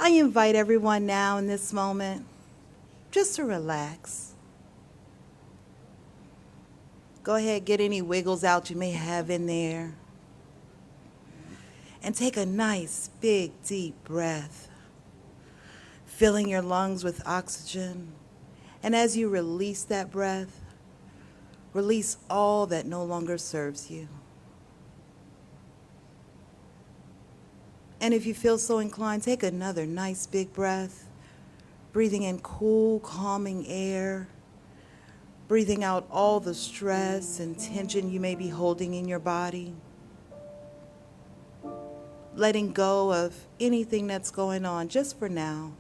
I invite everyone now in this moment just to relax. Go ahead, get any wiggles out you may have in there. And take a nice, big, deep breath, filling your lungs with oxygen. And as you release that breath, release all that no longer serves you. And if you feel so inclined, take another nice, big breath, breathing in cool, calming air, breathing out all the stress and tension you may be holding in your body. Letting go of anything that's going on just for now.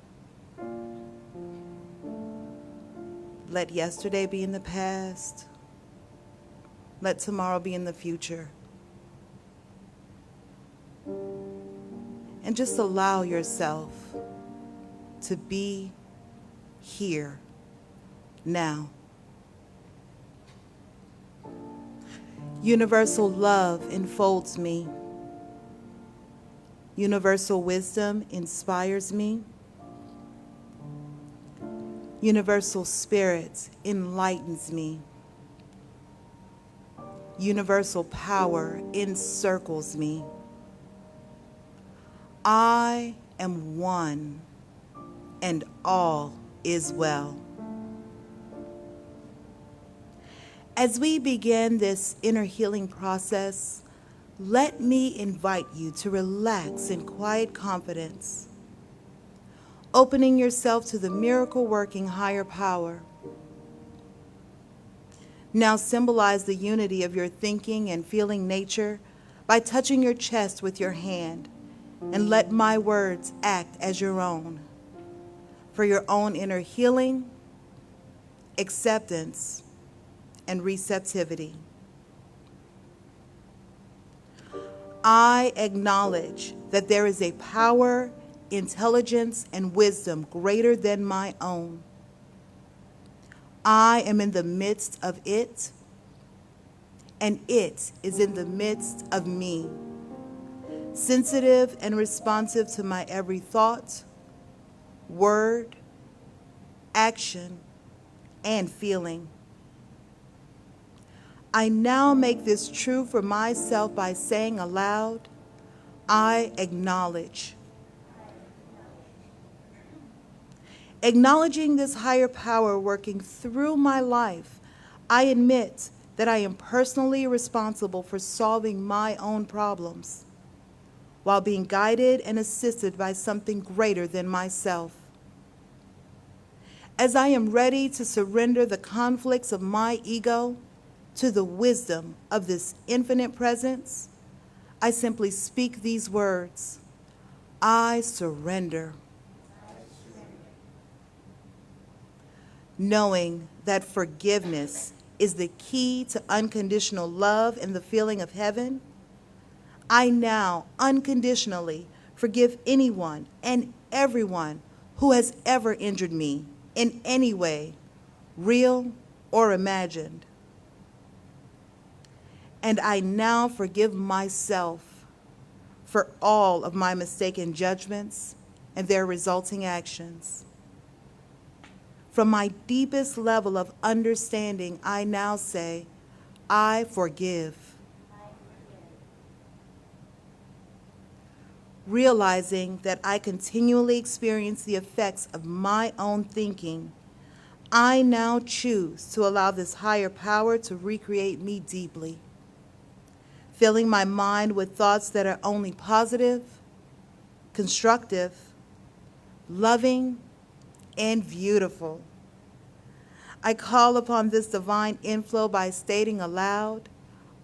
Let yesterday be in the past. Let tomorrow be in the future. And just allow yourself to be here now. Universal love enfolds me. Universal wisdom inspires me. Universal spirit enlightens me. Universal power encircles me. I am one, and all is well. As we begin this inner healing process, let me invite you to relax in quiet confidence, opening yourself to the miracle-working higher power. Now symbolize the unity of your thinking and feeling nature by touching your chest with your hand, and let my words act as your own, for your own inner healing, acceptance, and receptivity. I acknowledge that there is a power, intelligence, and wisdom greater than my own. I am in the midst of it, and it is in the midst of me, sensitive and responsive to my every thought, word, action, and feeling. I now make this true for myself by saying aloud, I acknowledge. Acknowledging this higher power working through my life, I admit that I am personally responsible for solving my own problems, while being guided and assisted by something greater than myself. As I am ready to surrender the conflicts of my ego to the wisdom of this infinite presence, I simply speak these words: I surrender. Knowing that forgiveness is the key to unconditional love and the feeling of heaven, I now unconditionally forgive anyone and everyone who has ever injured me in any way, real or imagined. And I now forgive myself for all of my mistaken judgments and their resulting actions. From my deepest level of understanding, I now say, I forgive. Realizing that I continually experience the effects of my own thinking, I now choose to allow this higher power to recreate me deeply, filling my mind with thoughts that are only positive, constructive, loving, and beautiful. I call upon this divine inflow by stating aloud,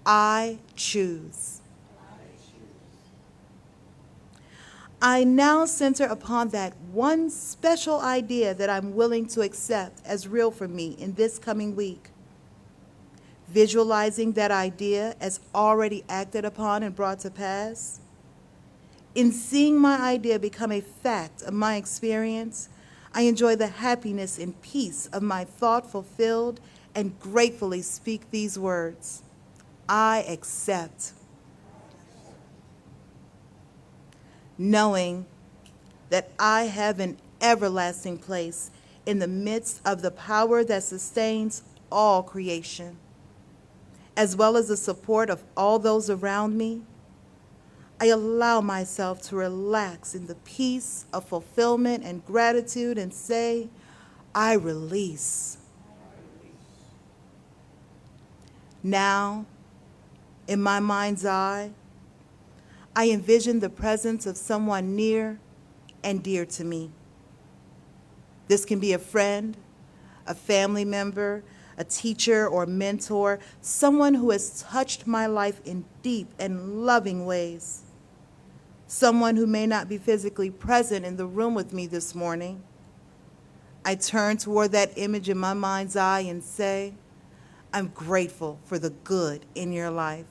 I choose. I now center upon that one special idea that I'm willing to accept as real for me in this coming week. Visualizing that idea as already acted upon and brought to pass. In seeing my idea become a fact of my experience, I enjoy the happiness and peace of my thought fulfilled and gratefully speak these words: I accept. Knowing that I have an everlasting place in the midst of the power that sustains all creation, as well as the support of all those around me. I allow myself to relax in the peace of fulfillment and gratitude and say, I release. Now, in my mind's eye, I envision the presence of someone near and dear to me. This can be a friend, a family member, a teacher or mentor, someone who has touched my life in deep and loving ways. Someone who may not be physically present in the room with me this morning. I turn toward that image in my mind's eye and say, I'm grateful for the good in your life.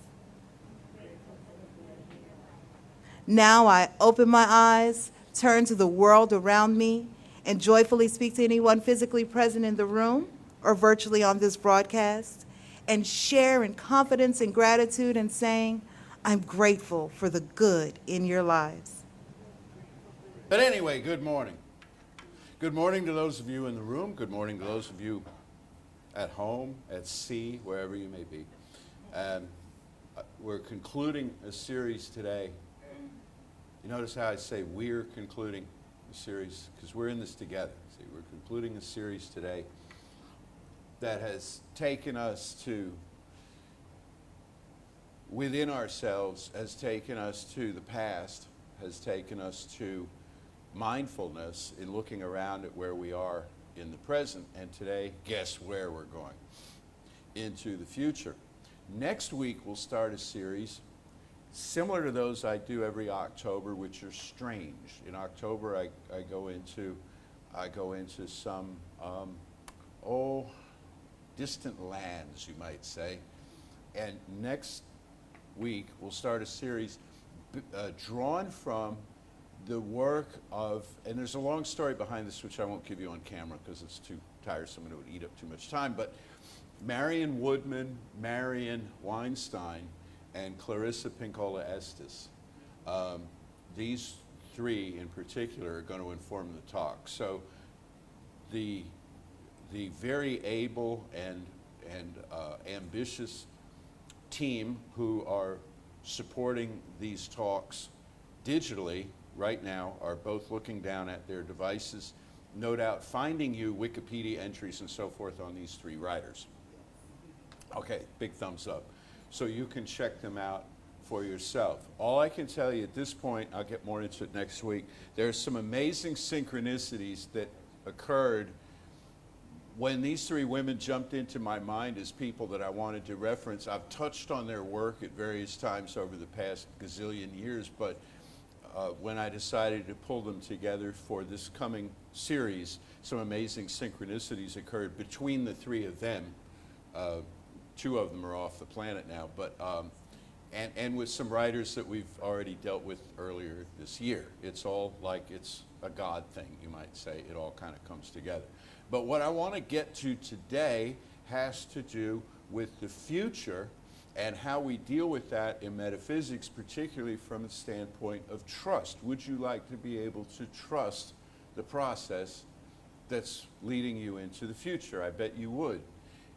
Now I open my eyes, turn to the world around me, and joyfully speak to anyone physically present in the room or virtually on this broadcast, and share in confidence and gratitude and saying, I'm grateful for the good in your lives. But anyway, good morning. Good morning to those of you in the room. Good morning to those of you at home, at sea, wherever you may be. We're concluding a series today. You notice how I say we're concluding the series? Because we're in this together. See, we're concluding a series today that has taken us to within ourselves, has taken us to the past, has taken us to mindfulness in looking around at where we are in the present. And today, guess where we're going? Into the future. Next week, we'll start a series similar to those I do every October, which are strange. In October, I go into some distant lands, you might say. And next week, we'll start a series drawn from the work of, and there's a long story behind this, which I won't give you on camera because it's too tiresome and it would eat up too much time, but Marion Woodman, Marion Weinstein, and Clarissa Pinkola Estes. These three in particular are going to inform the talk. So the very able and ambitious team who are supporting these talks digitally right now are both looking down at their devices, no doubt finding you Wikipedia entries and so forth on these three writers. Okay, big thumbs up. So you can check them out for yourself. All I can tell you at this point, I'll get more into it next week, there's some amazing synchronicities that occurred when these three women jumped into my mind as people that I wanted to reference. I've touched on their work at various times over the past gazillion years, but when I decided to pull them together for this coming series, some amazing synchronicities occurred between the three of them. Two of them are off the planet now, but and with some writers that we've already dealt with earlier this year. It's all like it's a God thing, you might say. It all kind of comes together. But what I want to get to today has to do with the future and how we deal with that in metaphysics, particularly from a standpoint of trust. Would you like to be able to trust the process that's leading you into the future? I bet you would.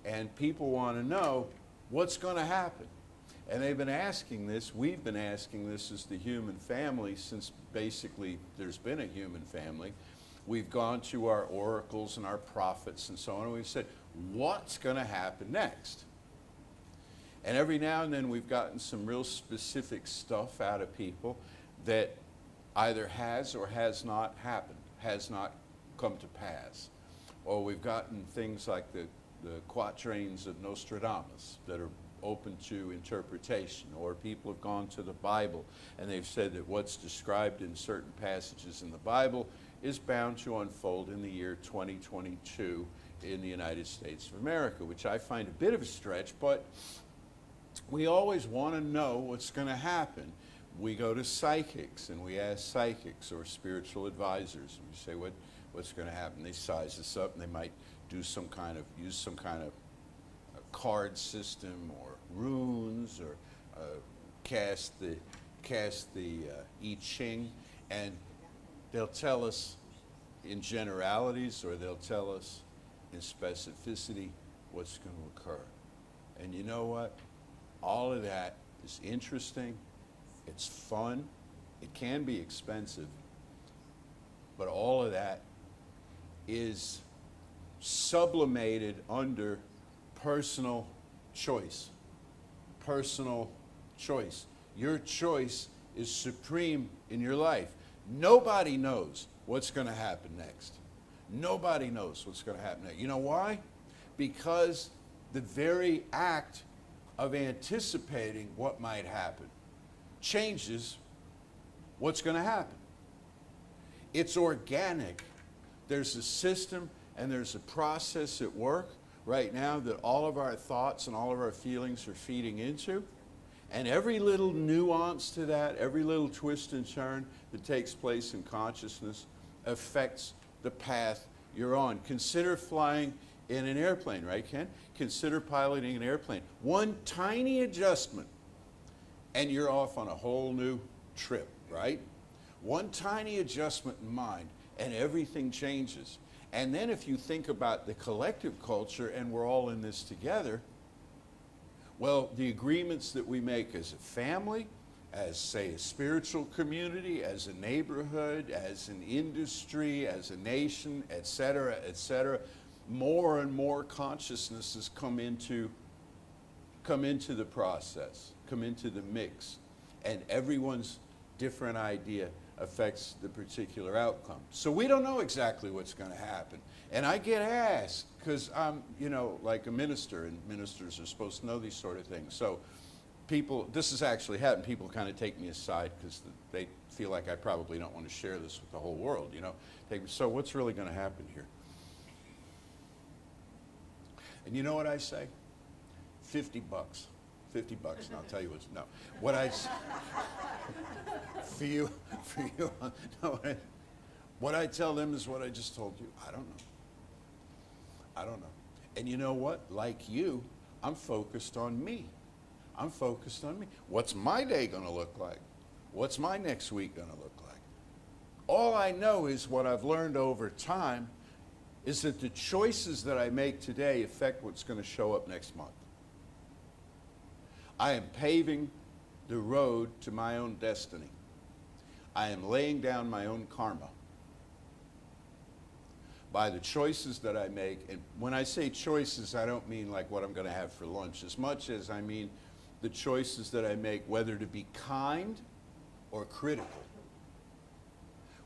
And people want to know what's going to happen. And they've been asking this, we've been asking this as the human family since basically there's been a human family. We've gone to our oracles and our prophets and so on, and we've said, what's going to happen next? And every now and then we've gotten some real specific stuff out of people that either has or has not happened, has not come to pass. Or we've gotten things like the quatrains of Nostradamus that are open to interpretation, or people have gone to the Bible and they've said that what's described in certain passages in the Bible is bound to unfold in the year 2022 in the United States of America, which I find a bit of a stretch, but we always want to know what's going to happen. We go to psychics and we ask psychics or spiritual advisors and we say what's going to happen. They size us up and they might use some kind of card system or runes or cast the I Ching, and They'll tell us in generalities, or they'll tell us in specificity what's going to occur. And you know what? All of that is interesting. It's fun. It can be expensive. But all of that is sublimated under personal choice. Personal choice. Your choice is supreme in your life. Nobody knows what's going to happen next. Nobody knows what's going to happen next. You know why? Because the very act of anticipating what might happen changes what's going to happen. It's organic. There's a system and there's a process at work right now that all of our thoughts and all of our feelings are feeding into. And every little nuance to that, every little twist and turn that takes place in consciousness affects the path you're on. Consider flying in an airplane, right, Ken? Consider piloting an airplane. One tiny adjustment, and you're off on a whole new trip, right? One tiny adjustment in mind, and everything changes. And then if you think about the collective culture, and we're all in this together, well, the agreements that we make as a family, as, say, a spiritual community, as a neighborhood, as an industry, as a nation, et cetera, more and more consciousnesses come into the process, come into the mix, and everyone's different idea affects the particular outcome. So we don't know exactly what's going to happen. And I get asked, because I'm, like a minister, and ministers are supposed to know these sort of things. So people, this has actually happened, people kind of take me aside because they feel like I probably don't want to share this with the whole world, So what's really going to happen here? And you know what I say? $50. $50, and I'll tell you what's, no. What I, for you, no, what I tell them is what I just told you. I don't know. And you know what? Like you, I'm focused on me. I'm focused on me. What's my day going to look like? What's my next week going to look like? All I know is what I've learned over time is that the choices that I make today affect what's going to show up next month. I am paving the road to my own destiny. I am laying down my own karma by the choices that I make. And when I say choices, I don't mean like what I'm going to have for lunch, as much as I mean the choices that I make, whether to be kind or critical,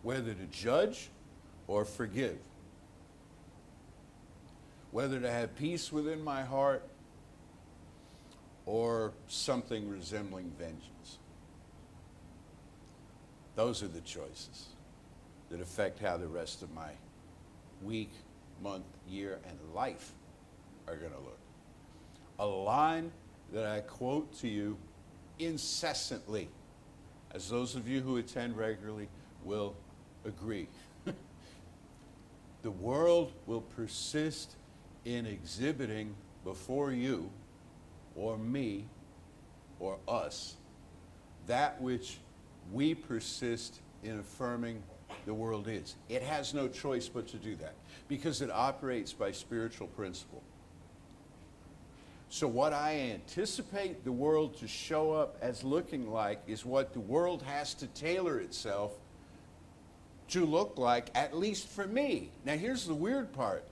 whether to judge or forgive, whether to have peace within my heart or something resembling vengeance. Those are the choices that affect how the rest of my week, month, year, and life are going to look. A line that I quote to you incessantly, as those of you who attend regularly will agree. The world will persist in exhibiting before you or me or us that which we persist in affirming the world is. It has no choice but to do that because it operates by spiritual principle. So what I anticipate the world to show up as looking like is what the world has to tailor itself to look like, at least for me. Now here's the weird part.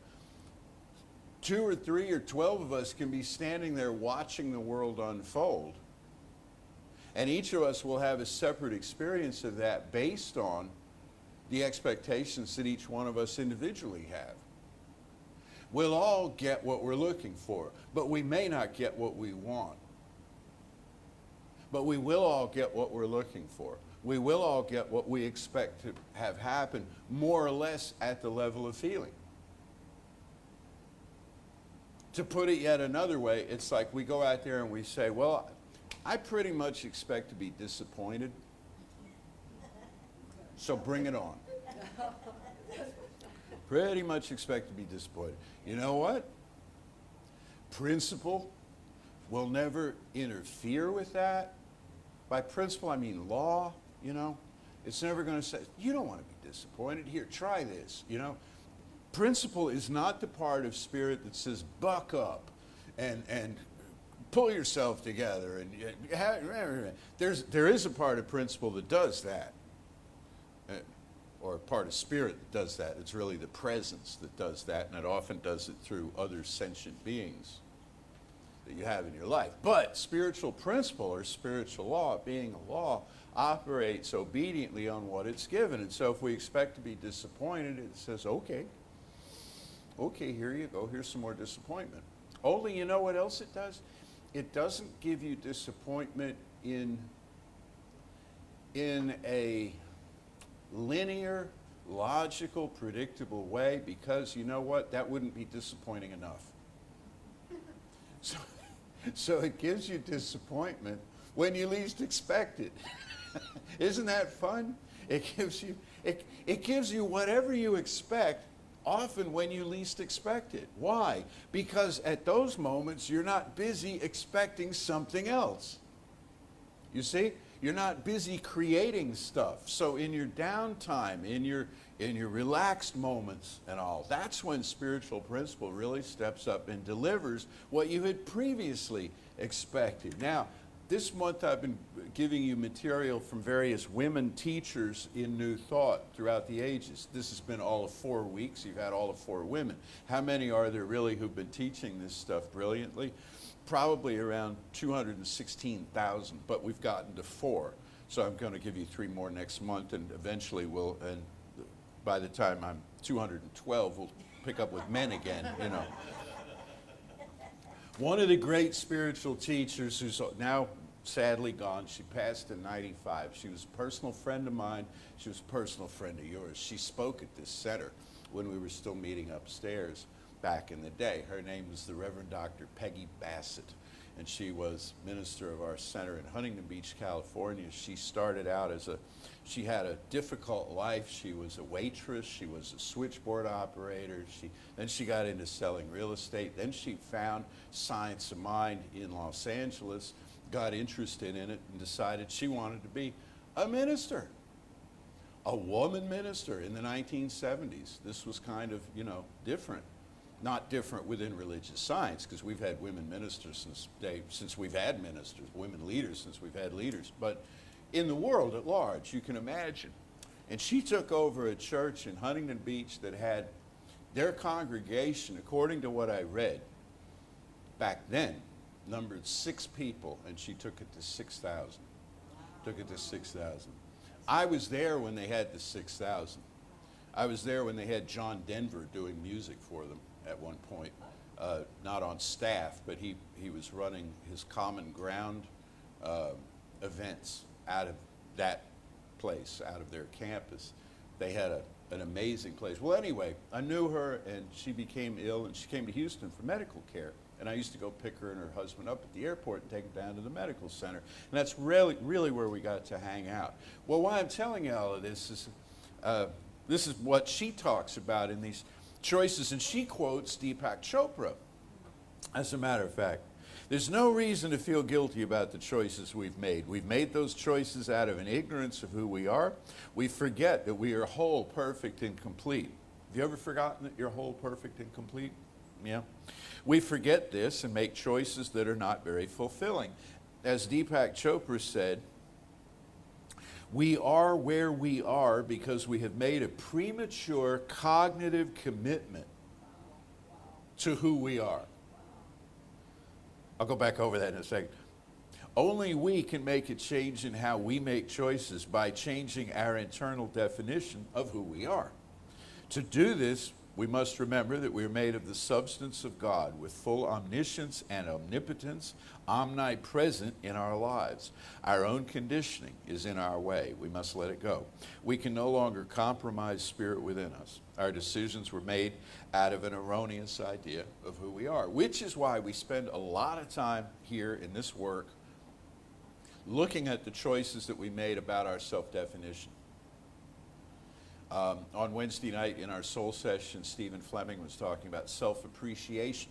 2 or 3 or 12 of us can be standing there watching the world unfold. And each of us will have a separate experience of that based on the expectations that each one of us individually have. We'll all get what we're looking for, but we may not get what we want. But we will all get what we're looking for. We will all get what we expect to have happen, more or less at the level of feeling. To put it yet another way, it's like we go out there and we say, well, I pretty much expect to be disappointed, so bring it on. Pretty much expect to be disappointed. You know what? Principle will never interfere with that. By principle, I mean law, It's never going to say, you don't want to be disappointed. Here, try this, you know. Principle is not the part of spirit that says buck up and pull yourself together. And there is a part of principle that does that, or a part of spirit that does that. It's really the presence that does that, and it often does it through other sentient beings that you have in your life. But spiritual principle or spiritual law, being a law, operates obediently on what it's given. And so if we expect to be disappointed, it says, okay, here you go, here's some more disappointment. Only, you know what else it does? It doesn't give you disappointment in a linear, logical, predictable way, because you know what? That wouldn't be disappointing enough. So it gives you disappointment when you least expect it. Isn't that fun? It gives you whatever you expect, often when you least expect it. Why? Because at those moments you're not busy expecting something else. You see? You're not busy creating stuff. So in your downtime, in your relaxed moments and all, that's when spiritual principle really steps up and delivers what you had previously expected. Now, this month I've been giving you material from various women teachers in New Thought throughout the ages. This has been all of 4 weeks. You've had all of 4 women. How many are there really who've been teaching this stuff brilliantly? Probably around 216,000, but we've gotten to 4. So I'm going to give you 3 more next month, and eventually and by the time I'm 212, we'll pick up with men again, you know. One of the great spiritual teachers who's now sadly gone, she passed in 95. She was a personal friend of mine. She was a personal friend of yours. She spoke at this center when we were still meeting upstairs back in the day. Her name was the Reverend Dr. Peggy Basset, and she was minister of our center in Huntington Beach, California. She started out she had a difficult life. She was a waitress. She was a switchboard operator. Then she got into selling real estate. Then she found Science of Mind in Los Angeles, got interested in it, and decided she wanted to be a minister, a woman minister in the 1970s. This was kind of, different. Not different within religious science, because we've had women ministers since we've had ministers, women leaders since we've had leaders. But in the world at large, you can imagine. And she took over a church in Huntington Beach that had their congregation, according to what I read back then, numbered 6 people, and she took it to 6,000. Took it to 6,000. I was there when they had the 6,000. I was there when they had John Denver doing music for them at one point, not on staff, but he was running his Common Ground events out of that place, out of their campus. They had an amazing place. Well, anyway, I knew her, and she became ill, and she came to Houston for medical care. And I used to go pick her and her husband up at the airport and take them down to the medical center. And that's really where we got to hang out. Well, why I'm telling you all of this is what she talks about in these choices, and she quotes Deepak Chopra. As a matter of fact, there's no reason to feel guilty about the choices we've made. We've made those choices out of an ignorance of who we are. We forget that we are whole, perfect, and complete. Have you ever forgotten that you're whole, perfect, and complete? Yeah. We forget this and make choices that are not very fulfilling. As Deepak Chopra said, we are where we are because we have made a premature cognitive commitment to who we are. I'll go back over that in a second. Only we can make a change in how we make choices by changing our internal definition of who we are. To do this, we must remember that we are made of the substance of God with full omniscience and omnipotence, omnipresent in our lives. Our own conditioning is in our way. We must let it go. We can no longer compromise spirit within us. Our decisions were made out of an erroneous idea of who we are, which is why we spend a lot of time here in this work looking at the choices that we made about our self-definition. On Wednesday night in our soul session, Stephen Fleming was talking about self-appreciation.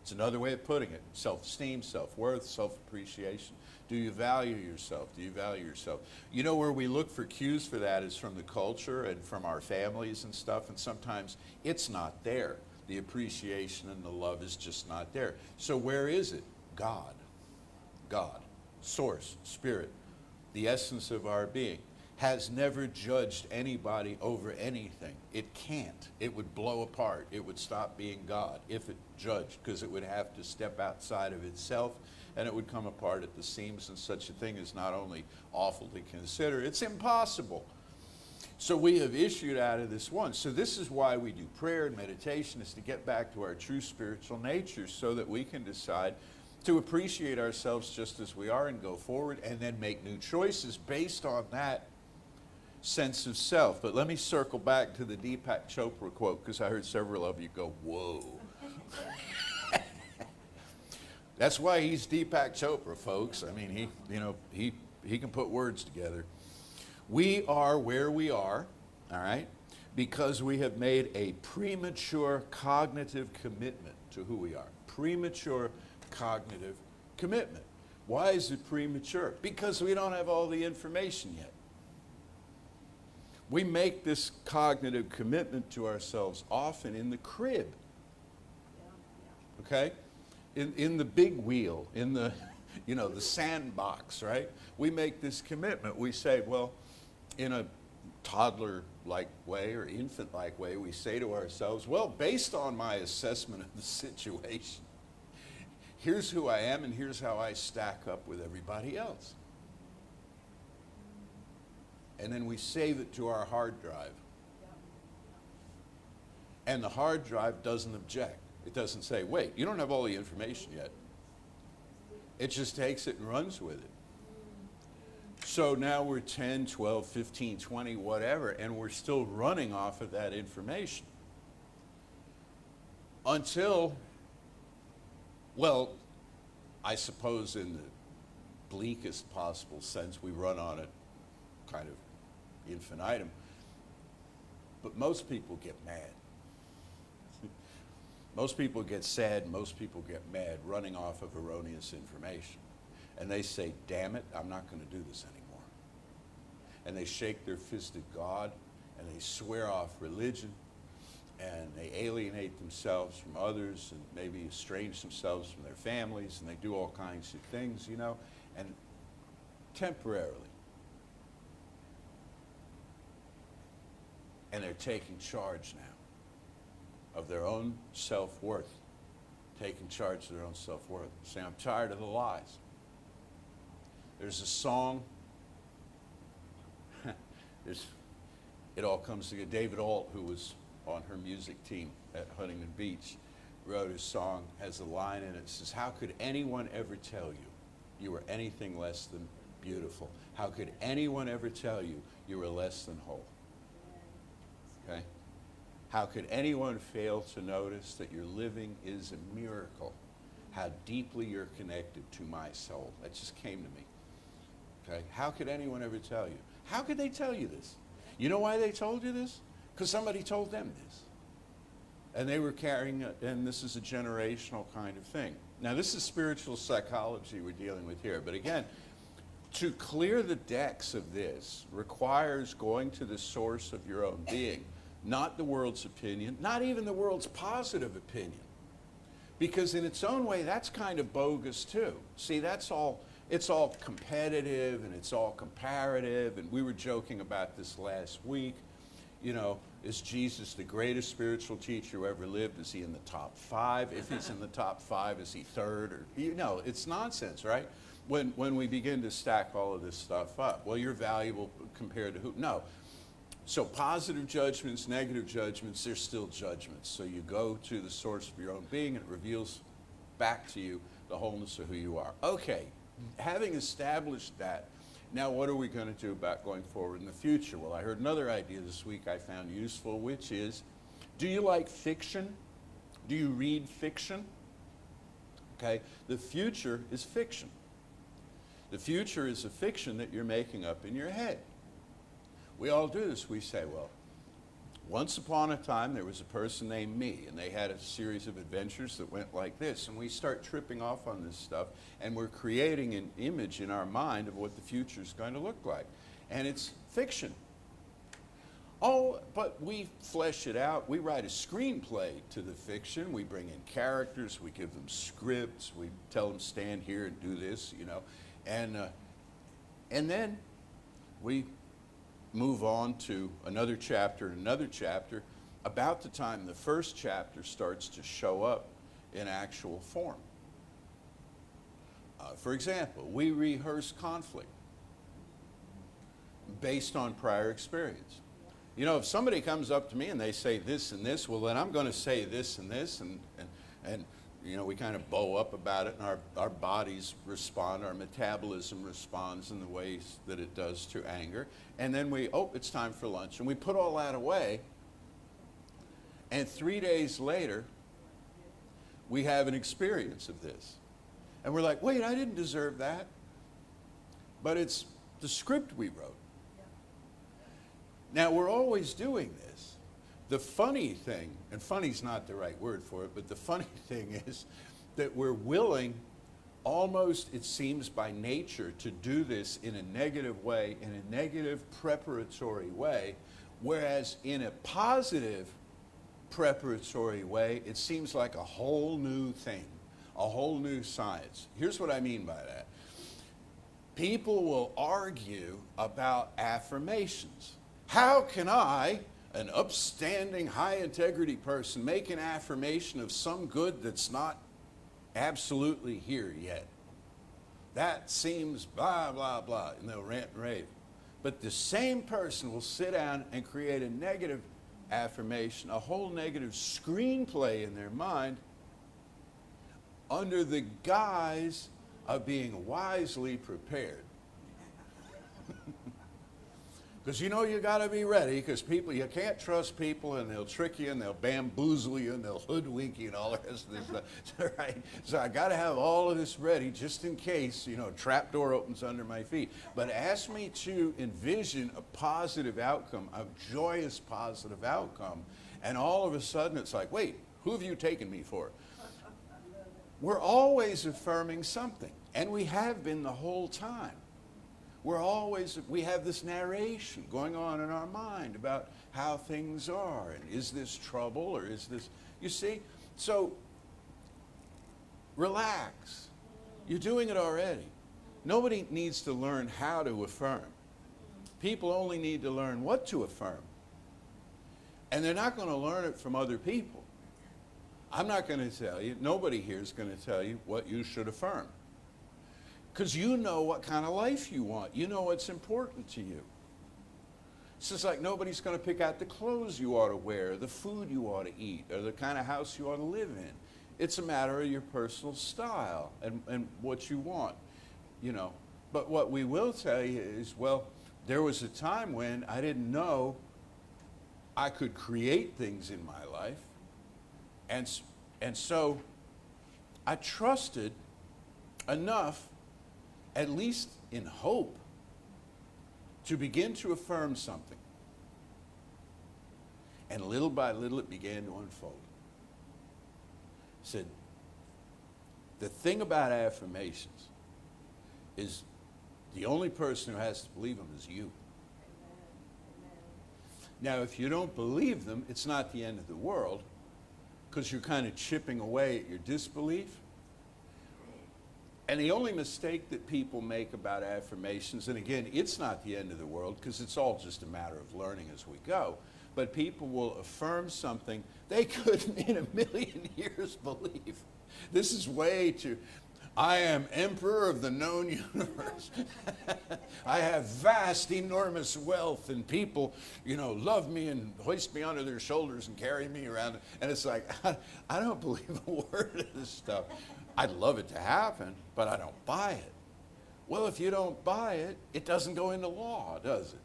It's another way of putting it. Self-esteem, self-worth, self-appreciation. Do you value yourself? Do you value yourself? You know where we look for cues for that is from the culture and from our families and stuff, and sometimes it's not there. The appreciation and the love is just not there. So where is it? God. God. Source, spirit, the essence of our being, has never judged anybody over anything. It can't. It would blow apart. It would stop being God if it judged, because it would have to step outside of itself and it would come apart at the seams, and such a thing is not only awful to consider, it's impossible. So we have issued out of this one. So this is why we do prayer and meditation, is to get back to our true spiritual nature so that we can decide to appreciate ourselves just as we are and go forward and then make new choices based on that sense of self. But let me circle back to the Deepak Chopra quote, because I heard several of you go, whoa. That's why he's Deepak Chopra, folks. I mean, he can put words together. We are where we are, all right, because we have made a premature cognitive commitment to who we are. Premature cognitive commitment. Why is it premature? Because we don't have all the information yet. We make this cognitive commitment to ourselves often in the crib. Okay? In the big wheel, in the, the sandbox, right? We make this commitment. We say, well, in a toddler-like way or infant-like way, we say to ourselves, well, based on my assessment of the situation, here's who I am and here's how I stack up with everybody else. And then we save it to our hard drive. And the hard drive doesn't object. It doesn't say, wait, you don't have all the information yet. It just takes it and runs with it. So now we're 10, 12, 15, 20, whatever, and we're still running off of that information. Until, well, I suppose in the bleakest possible sense, we run on it kind of infinitum. But most people get mad. Most people get sad, most people get mad running off of erroneous information. And they say, damn it, I'm not going to do this anymore. And they shake their fist at God, and they swear off religion, and they alienate themselves from others, and maybe estrange themselves from their families, and they do all kinds of things, and temporarily. And they're taking charge now of their own self-worth, taking charge of their own self-worth. Saying, I'm tired of the lies. There's a song, it all comes together. David Alt, who was on her music team at Huntington Beach, wrote a song, has a line in it that says, how could anyone ever tell you you were anything less than beautiful? How could anyone ever tell you you were less than whole? Okay? How could anyone fail to notice that your living is a miracle? How deeply you're connected to my soul. That just came to me. Okay? How could anyone ever tell you? How could they tell you this? You know why they told you this? Because somebody told them this. And they were carrying it, and this is a generational kind of thing. Now, this is spiritual psychology we're dealing with here. But again, to clear the decks of this requires going to the source of your own being. Not the world's opinion, not even the world's positive opinion. Because in its own way, that's kind of bogus too. See, it's all competitive and it's all comparative, and we were joking about this last week. Is Jesus the greatest spiritual teacher who ever lived? Is he in the top 5? If he's in the top 5, is he 3rd? Or it's nonsense, right? When we begin to stack all of this stuff up. Well, you're valuable compared to who? No. So positive judgments, negative judgments, they're still judgments. So you go to the source of your own being, and it reveals back to you the wholeness of who you are. Okay, having established that, now what are we going to do about going forward in the future? Well, I heard another idea this week I found useful, which is, do you like fiction? Do you read fiction? Okay, the future is fiction. The future is a fiction that you're making up in your head. We all do this. We say, well, Once upon a time, there was a person named me, and they had a series of adventures that went like this. And we start tripping off on this stuff, and we're creating an image in our mind of what the future is going to look like. And it's fiction. Oh, but we flesh it out. We write a screenplay to the fiction. We bring in characters. We give them scripts. We tell them, stand here and do this, you know. And then we move on to another chapter. About the time the first chapter starts to show up in actual form. For example, we rehearse conflict based on prior experience. You know, if somebody comes up to me and they say this and this, well, then I'm going to say this and this, and you know, we kind of bow up about it, and our bodies respond, our metabolism responds in the ways that it does to anger. And then it's time for lunch. And we put all that away, and 3 days later, we have an experience of this. And we're like, wait, I didn't deserve that. But it's the script we wrote. Now, we're always doing this. The funny thing, and funny's not the right word for it, but the funny thing is that we're willing, almost it seems by nature, to do this in a negative way, in a negative preparatory way, whereas in a positive preparatory way, it seems like a whole new thing, a whole new science. Here's what I mean by that. People will argue about affirmations. How can I, an upstanding, high-integrity person, make an affirmation of some good that's not absolutely here yet? That seems blah, blah, blah, and they'll rant and rave. But the same person will sit down and create a negative affirmation, a whole negative screenplay in their mind, under the guise of being wisely prepared. Because you know you got to be ready, because people, you can't trust people, and they'll trick you, and they'll bamboozle you, and they'll hoodwink you, and all the rest of this stuff. Right? So I got to have all of this ready just in case, you know, a trap door opens under my feet. But ask me to envision a positive outcome, a joyous positive outcome, and all of a sudden it's like, wait, who have you taken me for? We're always affirming something, and we have been the whole time. We have this narration going on in our mind about how things are, and is this trouble, or is this, you see? So, relax. You're doing it already. Nobody needs to learn how to affirm. People only need to learn what to affirm. And they're not going to learn it from other people. I'm not going to tell you, nobody here is going to tell you what you should affirm. Because you know what kind of life you want. You know what's important to you. It's just like nobody's going to pick out the clothes you ought to wear, the food you ought to eat, or the kind of house you ought to live in. It's a matter of your personal style and what you want, you know. But what we will tell you is, well, there was a time when I didn't know I could create things in my life. And so I trusted enough, at least in hope, to begin to affirm something. And little by little it began to unfold. Said, the thing about affirmations is the only person who has to believe them is you. Now, if you don't believe them, it's not the end of the world, because you're kind of chipping away at your disbelief. And the only mistake that people make about affirmations, and again, it's not the end of the world, because it's all just a matter of learning as we go, but people will affirm something they couldn't in a million years believe. This is way too, I am emperor of the known universe. I have vast, enormous wealth, and people, you know, love me and hoist me onto their shoulders and carry me around. And it's like, I don't believe a word of this stuff. I'd love it to happen, but I don't buy it. Well, if you don't buy it, it doesn't go into law, does it?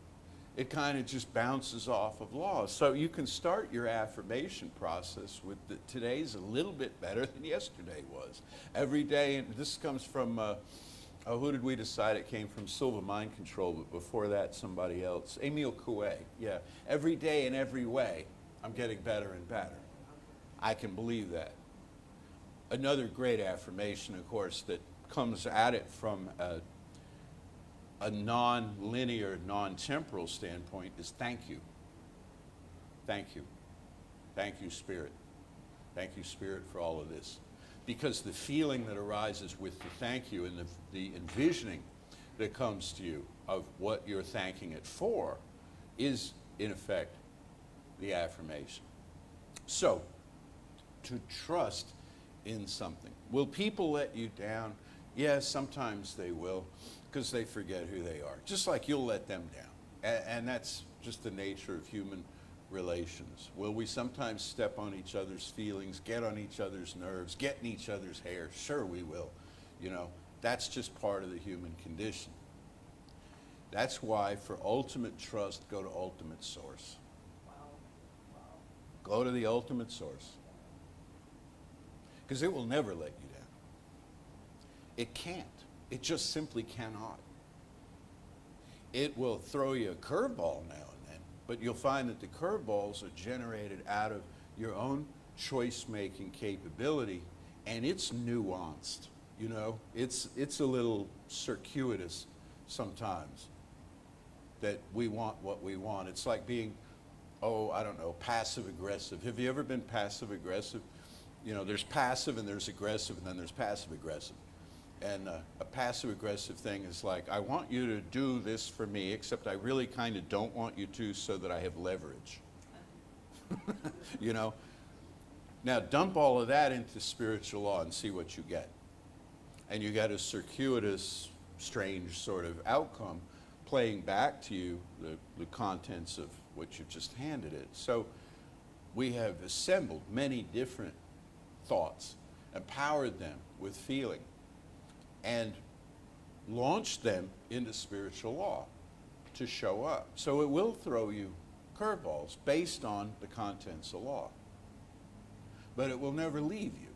It kind of just bounces off of law. So you can start your affirmation process with today's a little bit better than yesterday was. Every day, and this comes from Oh, who did we decide it came from? Silva Mind Control, but before that, somebody else. Emile Coué, yeah. Every day in every way, I'm getting better and better. I can believe that. Another great affirmation, of course, that comes at it from a non-linear, non-temporal standpoint is thank you. Thank you. Thank you, Spirit. Thank you, Spirit, for all of this. Because the feeling that arises with the thank you and the envisioning that comes to you of what you're thanking it for is, in effect, the affirmation. So, to trust in something. Will people let you down? Yes, sometimes they will, because they forget who they are. Just like you'll let them down. And that's just the nature of human relations. Will we sometimes step on each other's feelings, get on each other's nerves, get in each other's hair? Sure we will. You know, that's just part of the human condition. That's why for ultimate trust, go to ultimate source. Go to the ultimate source. Because it will never let you down. It can't. It just simply cannot. It will throw you a curveball now and then, but you'll find that the curveballs are generated out of your own choice-making capability, and it's nuanced. You know, it's a little circuitous sometimes that we want what we want. It's like being, I don't know, passive-aggressive. Have you ever been passive-aggressive? You know, there's passive and there's aggressive, and then there's passive-aggressive. And a passive-aggressive thing is like, I want you to do this for me, except I really kind of don't want you to so that I have leverage. You know? Now, dump all of that into spiritual law and see what you get. And you get a circuitous, strange sort of outcome playing back to you the contents of what you've just handed it. So we have assembled many different thoughts, empowered them with feeling, and launched them into spiritual law to show up. So it will throw you curveballs based on the contents of law. But it will never leave you.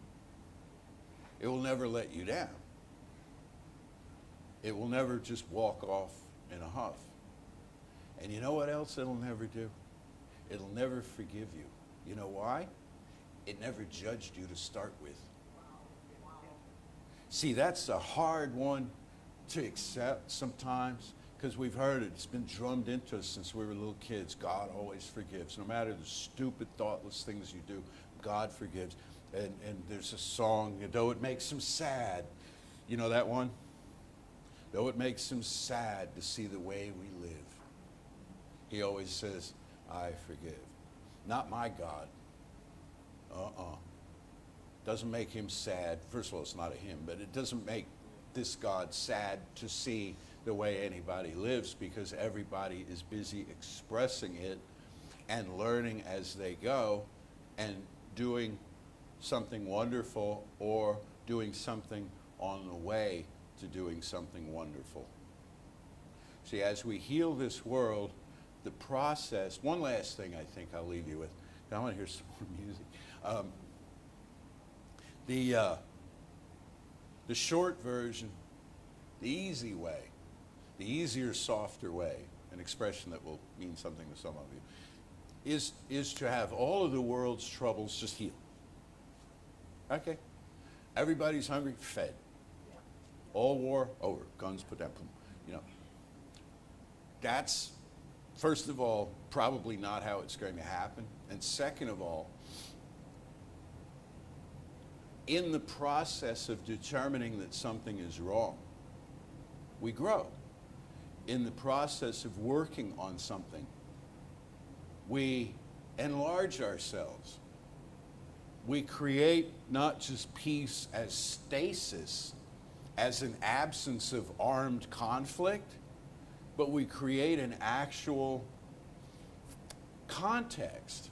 It will never let you down. It will never just walk off in a huff. And you know what else it'll never do? It'll never forgive you. You know why? It never judged you to start with. See, that's a hard one to accept sometimes, because we've heard it. It's been drummed into us since we were little kids. God always forgives. No matter the stupid, thoughtless things you do, God forgives. And there's a song, though it makes him sad. You know that one? Though it makes him sad to see the way we live, he always says, I forgive. Not my God. Doesn't make him sad. First of all, it's not a him, but it doesn't make this God sad to see the way anybody lives, because everybody is busy expressing it and learning as they go and doing something wonderful or doing something on the way to doing something wonderful. See, as we heal this world, the process, one last thing I think I'll leave you with. I want to hear some more music. The short version, the easy way, the easier, softer way, an expression that will mean something to some of you, is to have all of the world's troubles just heal. Okay? Everybody's hungry, fed. All war, over. Guns put down. You know. That's, first of all, probably not how it's going to happen. And second of all, in the process of determining that something is wrong, we grow. In the process of working on something, we enlarge ourselves. We create not just peace as stasis, as an absence of armed conflict, but we create an actual context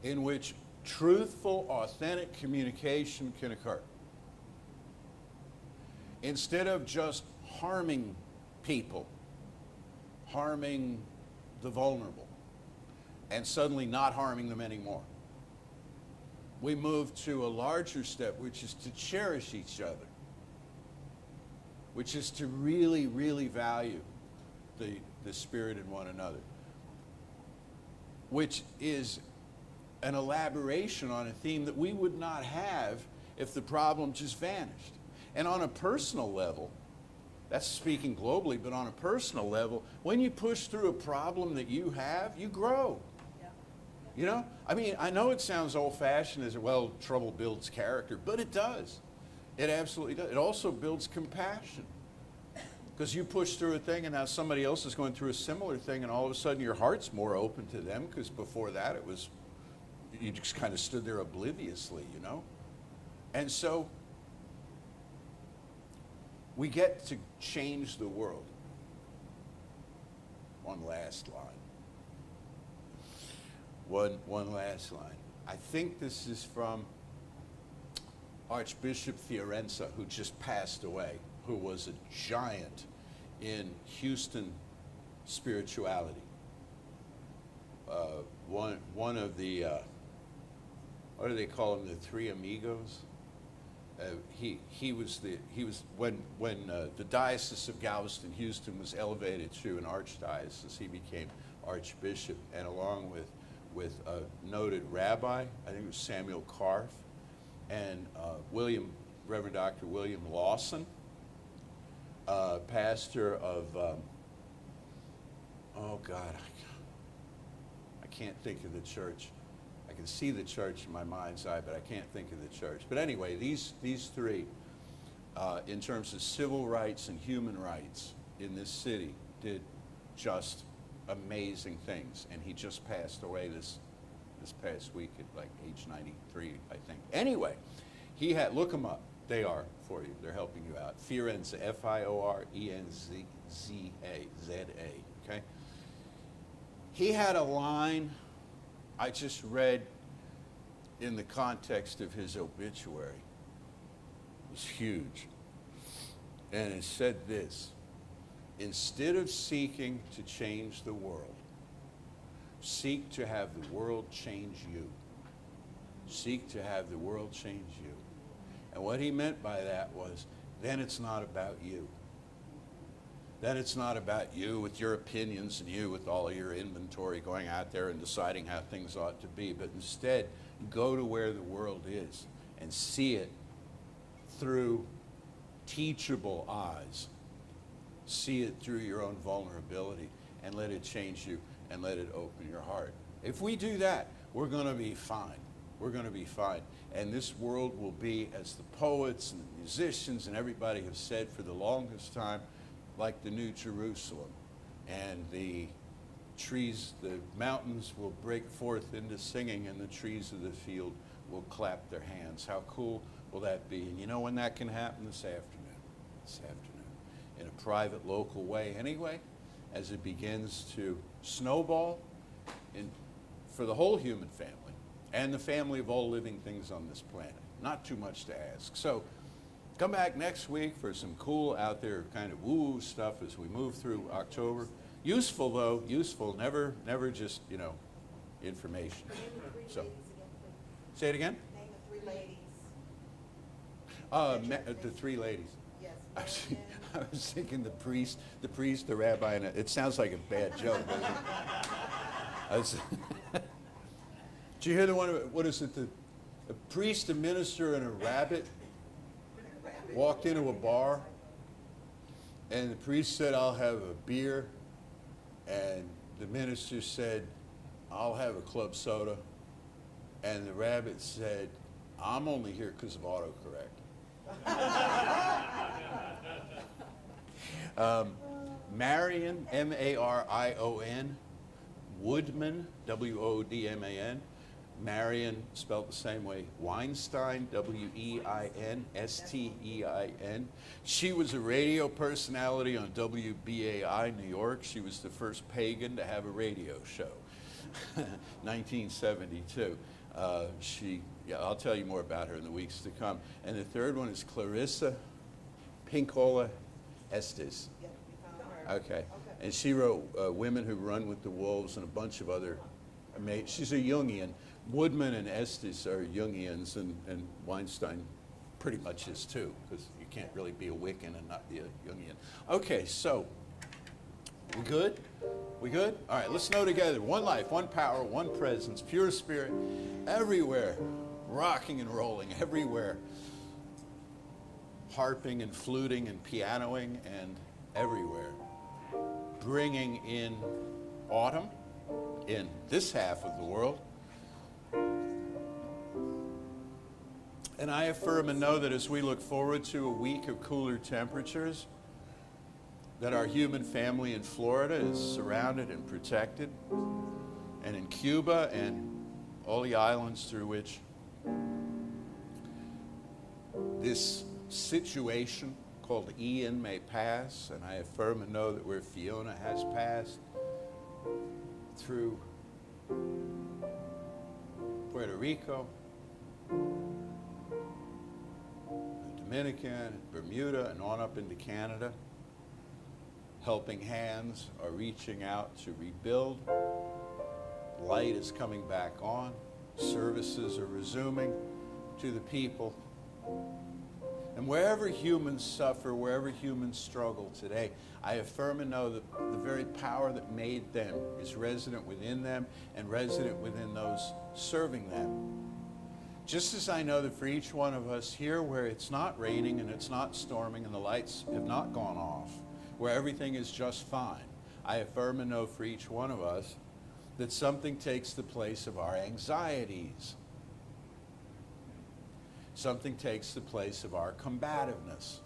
in which truthful, authentic communication can occur. Instead of just harming people, harming the vulnerable, and suddenly not harming them anymore, we move to a larger step, which is to cherish each other. which is to really, really value the spirit in one another, which is an elaboration on a theme that we would not have if the problem just vanished. And on a personal level, that's speaking globally, but on a personal level, when you push through a problem that you have, you grow. Yeah. You know? I mean, I know it sounds old-fashioned as, well, trouble builds character, but it does. It absolutely does. It also builds compassion. Because you push through a thing and now somebody else is going through a similar thing and all of a sudden your heart's more open to them, because before that it was, you just kind of stood there obliviously, you know? And so we get to change the world. One last line. One last line. I think this is from Archbishop Fiorenza, who just passed away, who was a giant in Houston spirituality. One of the, what do they call them, the three amigos? He was when the Diocese of Galveston, Houston was elevated to an archdiocese, he became archbishop, and along with a noted rabbi, I think it was Samuel Carf, and Reverend Dr. William Lawson, pastor of, oh God, I can't think of the church. I can see the church in my mind's eye, but I can't think of the church. But anyway, these three, in terms of civil rights and human rights in this city, did just amazing things. And he just passed away this past week at like age 93, I think. Anyway, he had, look them up. They are for you. They're helping you out. Fiorenza, F-I-O-R-E-N-Z-A, Z-A, okay? He had a line I just read in the context of his obituary. It was huge. And it said this: instead of seeking to change the world, seek to have the world change you. Seek to have the world change you. And what he meant by that was, then it's not about you. Then it's not about you with your opinions and you with all of your inventory going out there and deciding how things ought to be, but instead go to where the world is and see it through teachable eyes. See it through your own vulnerability and let it change you and let it open your heart. If we do that, we're going to be fine. We're going to be fine. And this world will be, as the poets and the musicians and everybody have said for the longest time, like the New Jerusalem. And the trees, the mountains will break forth into singing and the trees of the field will clap their hands. How cool will that be? And you know when that can happen? This afternoon. This afternoon. In a private, local way anyway, as it begins to snowball for the whole human family and the family of all living things on this planet. Not too much to ask. So come back next week for some cool out there kind of woo stuff as we move through October. Useful though, useful, never just, you know, information. Name the three So, ladies again, please. say it again? Name the three ladies. The three ladies. Yes. I was thinking the priest, the rabbi, and it sounds like a bad joke, doesn't it? Did you hear the one, what is it, a priest, a minister, and a rabbit walked into a bar, and the priest said, I'll have a beer, and the minister said, I'll have a club soda, and the rabbit said, I'm only here because of autocorrect. Marion, M-A-R-I-O-N, Woodman, W-O-D-M-A-N, Marion, spelled the same way, Weinstein, W-E-I-N-S-T-E-I-N. She was a radio personality on WBAI New York. She was the first pagan to have a radio show, 1972. I'll tell you more about her in the weeks to come. And the third one is Clarissa Pinkola Estes. Yeah, we found her. Okay. And she wrote Women Who Run with the Wolves and a bunch of other amazing. She's a Jungian. Woodman and Estes are Jungians, and Weinstein pretty much is too, because you You can't really be a Wiccan and not be a Jungian. Okay, so, we good? We good? All right, let's know together. One life, one power, one presence, pure spirit, everywhere, rocking and rolling everywhere, harping and fluting and pianoing and everywhere, bringing in autumn in this half of the world. And I affirm and know that as we look forward to a week of cooler temperatures, that our human family in Florida is surrounded and protected, and in Cuba and all the islands through which this situation called Ian may pass, and I affirm and know that where Fiona has passed through Puerto Rico, the Dominican, Bermuda, and on up into Canada. Helping hands are reaching out to rebuild. Light is coming back on. Services are resuming to the people. And wherever humans suffer, wherever humans struggle today, I affirm and know that the very power that made them is resident within them and resident within those serving them. Just as I know that for each one of us here where it's not raining and it's not storming and the lights have not gone off, where everything is just fine, I affirm and know for each one of us that something takes the place of our anxieties. Something takes the place of our combativeness.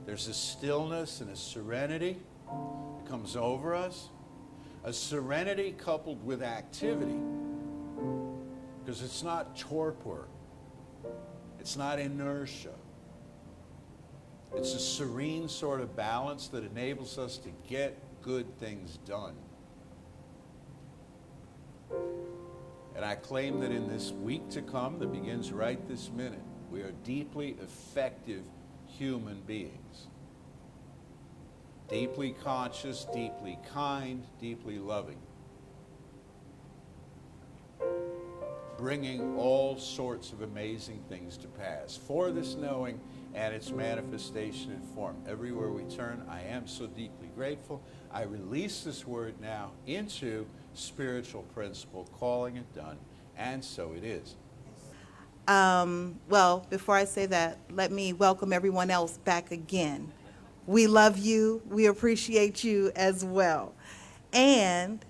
There's a stillness and a serenity that comes over us, a serenity coupled with activity, because it's not torpor, it's not inertia. It's a serene sort of balance that enables us to get good things done. And I claim that in this week to come that begins right this minute, we are deeply effective human beings. Deeply conscious, deeply kind, deeply loving. Bringing all sorts of amazing things to pass. For this knowing and its manifestation in form. Everywhere we turn, I am so deeply grateful. I release this word now into spiritual principle, calling it done, and so it is. Well, before I say that, let me welcome everyone else back again. We love you. We appreciate you as well. And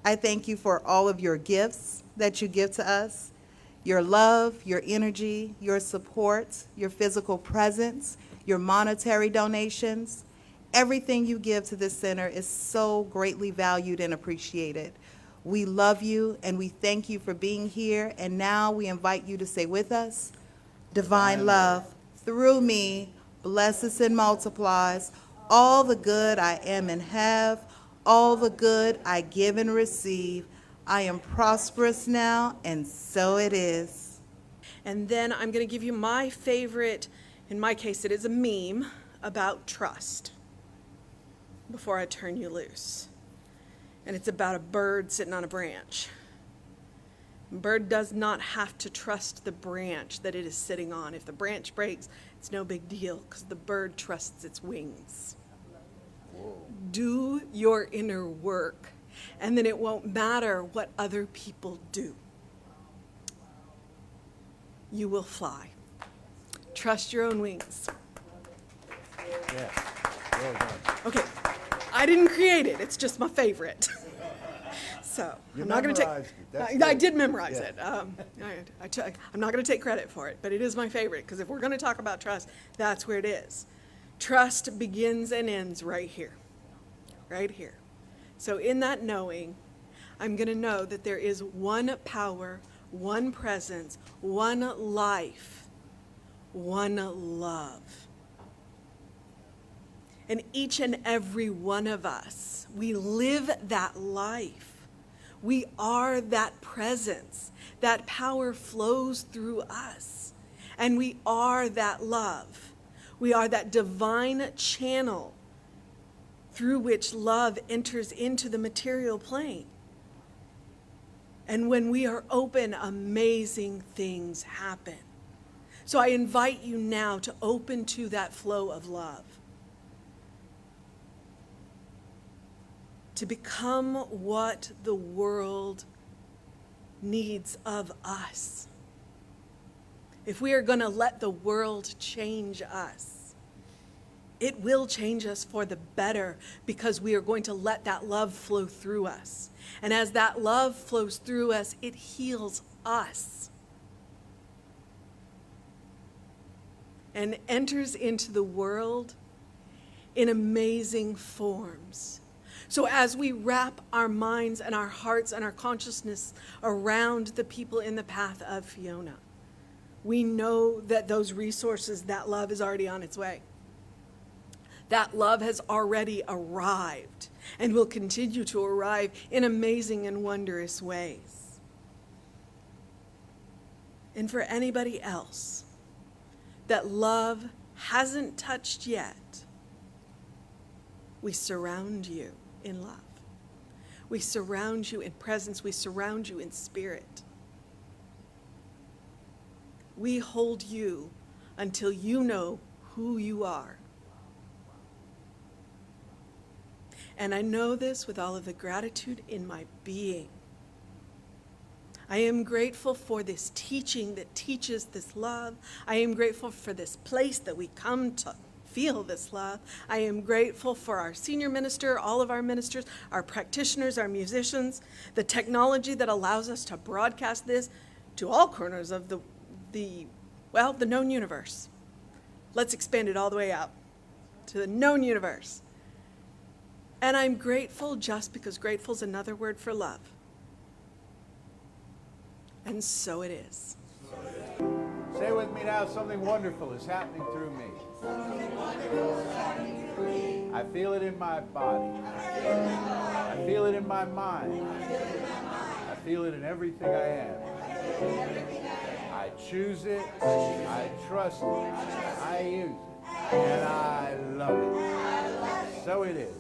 I thank you for all of your gifts that you give to us. Your love, your energy, your support, your physical presence, your monetary donations, everything you give to this center is so greatly valued and appreciated. We love you and we thank you for being here. And now we invite you to say with us, divine love through me blesses and multiplies all the good I am and have, all the good I give and receive. I am prosperous now, and so it is. And then I'm going to give you my favorite, in my case it is a meme, about trust before I turn you loose. And it's about a bird sitting on a branch. A bird does not have to trust the branch that it is sitting on. If the branch breaks, it's no big deal because the bird trusts its wings. Whoa. Do your inner work, and then it won't matter what other people do. You will fly. Trust your own wings. Yeah, well done. Okay, I didn't create it. It's just my favorite. So I'm not going to take. I did memorize it. I'm not going to take credit for it, but it is my favorite because if we're going to talk about trust, that's where it is. Trust begins and ends right here, right here. So in that knowing, I'm going to know that there is one power, one presence, one life, one love. And each and every one of us, we live that life. We are that presence. That power flows through us. And we are that love. We are that divine channel through which love enters into the material plane. And when we are open, amazing things happen. So I invite you now to open to that flow of love, to become what the world needs of us. If we are going to let the world change us, it will change us for the better, because we are going to let that love flow through us. And as that love flows through us, it heals us and enters into the world in amazing forms. So as we wrap our minds and our hearts and our consciousness around the people in the path of Fiona, we know that those resources, that love is already on its way. That love has already arrived and will continue to arrive in amazing and wondrous ways. And for anybody else that love hasn't touched yet, we surround you in love. We surround you in presence. We surround you in spirit. We hold you until you know who you are. And I know this with all of the gratitude in my being. I am grateful for this teaching that teaches this love. I am grateful for this place that we come to feel this love. I am grateful for our senior minister, all of our ministers, our practitioners, our musicians, the technology that allows us to broadcast this to all corners of the known universe. Let's expand it all the way out to the known universe. And I'm grateful just because grateful is another word for love. And so it is. Say with me now, something wonderful is happening through me. I feel it in my body. I feel it in my mind. I feel it in everything I am. I choose it. I trust it. I use it. And I love it. So it is.